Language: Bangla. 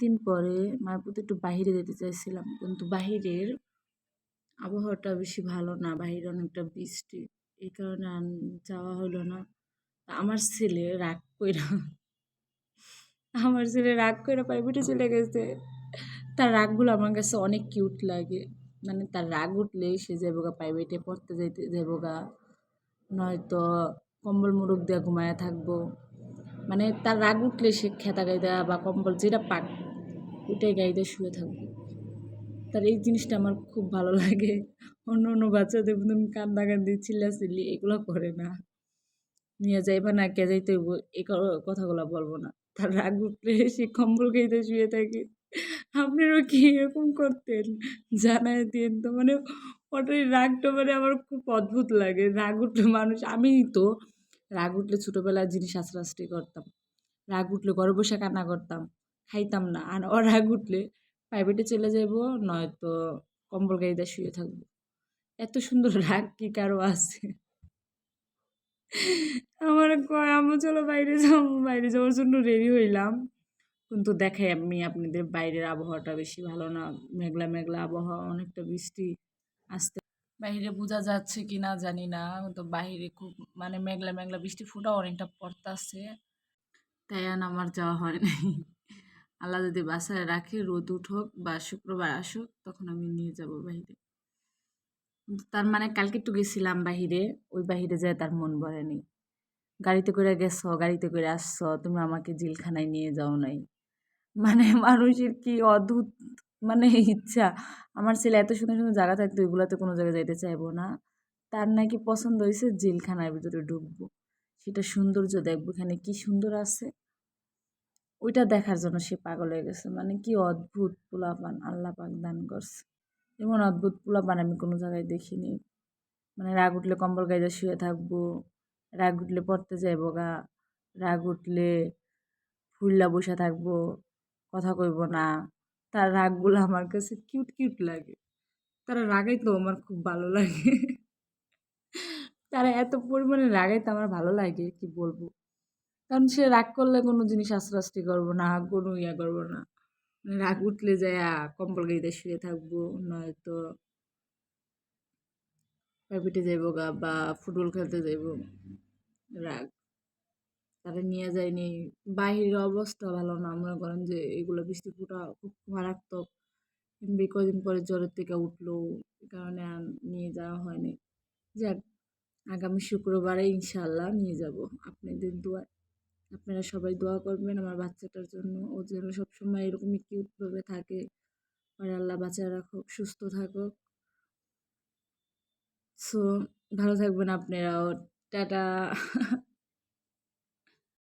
দিন পরে মায়াপুরতে একটু বাহিরে যেতে চাইছিলাম, কিন্তু বাহিরের আবহাওয়াটা বেশি ভালো না, বাহিরে অনেকটা বৃষ্টি। এই কারণে যাওয়া হলো না। আমার ছেলে রাগ কইরা আমার ছেলে রাগ কইরা প্রাইভেটে চলে গেছে। তার রাগগুলো আমার কাছে অনেক কিউট লাগে। মানে তার রাগ উঠলেই সে যাইবগা প্রাইভেটে পড়তে যাইবগা, নয়তো কম্বল মুড়ুক দিয়া ঘুমায়া থাকবো। মানে তার রাগ উঠলে সে খেতা গাইদা বা কম্বল যেটা পাক ওইটাই গাইদা শুয়ে থাকবো। তার এই জিনিসটা আমার খুব ভালো লাগে। অন্য অন্য বাচ্চাদের মতন কান্দাকান্দি চিল্লাচিল্লি এগুলো করে না। নিয়ে যাইবা না কে যাইতে হইব এই কথাগুলো বলবো না। তার রাগ উঠলে সে কম্বল গাইতে শুয়ে থাকে। আপনারাও কি এরকম করতেন? জানায় দিয়েন তো। মানে ওটার এই রাগটা মানে আমার খুব অদ্ভুত লাগে। রাগ উঠলে মানুষ আমিই তো রাগ উঠলে ছোটবেলায় জিনিস আছড়াছড়ি করতাম। রাগ উঠলে ঘরে বসে কান্না করতাম, খাইতাম না। আর ও রাগ উঠলে প্রাইভেটে চলে যাইবো, নয়তো কম্বল গাইদা শুয়ে থাকবো। এত সুন্দর রাগ কি কারো আছে? আমার কয় আম্মু চলো বাইরে যাবো, বাইরে যাওয়ার জন্য রেডি হইলাম। কিন্তু দেখাই আমি আপনাদের বাইরের আবহাওয়াটা বেশি ভালো না। মেঘলা মেঘলা আবহাওয়া, অনেকটা বৃষ্টি আসতে বাইরে বোঝা যাচ্ছে কি না জানি না। তো বাইরে খুব মানে মেঘলা মেঘলা বৃষ্টি ফোঁটাও অনেকটা পড়তাছে। তাই আর আমার যাওয়া হয় নাই। আল্লাহ যদি বাসায় রাখে, রোদ উঠুক বা শুক্রবার আসুক, তখন আমি নিয়ে যাব বাহিরে। তার মানে কালকে একটু গেছিলাম বাহিরে, ওই বাহিরে যায় তার মন ভরেনি। গাড়িতে করে গেছো, গাড়িতে করে আসছো, তুমি আমাকে জেলখানায় নিয়ে যাও নাই। মানে মানুষের কি অদ্ভুত মানে ইচ্ছা। আমার ছেলে এত সুন্দর সুন্দর জায়গা থাকতো, ওইগুলোতে কোনো জায়গায় যাইতে চাইবো না। তার নাকি পছন্দ হয়েছে জেলখানার ভিতরে ঢুকবো, সেটা সৌন্দর্য দেখবো, এখানে কি সুন্দর আছে ওইটা দেখার জন্য সে পাগল হয়ে গেছে। মানে কি অদ্ভুত পোলাপান আল্লাহ পাক দান করছে। এমন অদ্ভুত পোলাপান আমি কোনো জায়গায় দেখিনি। মানে রাগ উঠলে কম্বল গাইদা শুয়ে থাকবো, রাগ উঠলে পড়তে যাইবো গা, রাগ উঠলে ফুল্লা বসে থাকবো, কথা কইব না। তার রাগগুলো আমার কাছে কিউট কিউট লাগে। তারা রাগাইতো আমার খুব ভালো লাগে। তারা এত পরিমাণে রাগাইতে আমার ভালো লাগে কি বলবো। কারণ সে রাগ করলে কোনো জিনিস আশ্রাস্তি করবো না, কোনো ইয়া করবো না। মানে রাগ উঠলে যায়া কম্বল গাইতে শুয়ে থাকবো, নয়তো প্রাইভেটে যাইবো গা বা ফুটবল খেলতে যাইবো। রাগ তারা নিয়ে যায়নি। বাহিরের অবস্থা ভালো না, মনে করেন যে এগুলো বৃষ্টি ফোঁটা খুব মারাত্মক। কিংবা কদিন পরে জ্বরের থেকে উঠলো, এ কারণে আর নিয়ে যাওয়া হয়নি। যাক, আগামী শুক্রবারে ইনশাআল্লাহ নিয়ে যাব আপনাদের দোয়ায়। আপনারা সবাই দোয়া করবেন আমার বাচ্চাটার জন্য, ও যেন সবসময় এরকমই কিউটভাবে থাকে। আর আল্লাহ বাঁচায় রাখুক, সুস্থ থাকুক। সো ভালো থাকবেন আপনারাও। টাটা।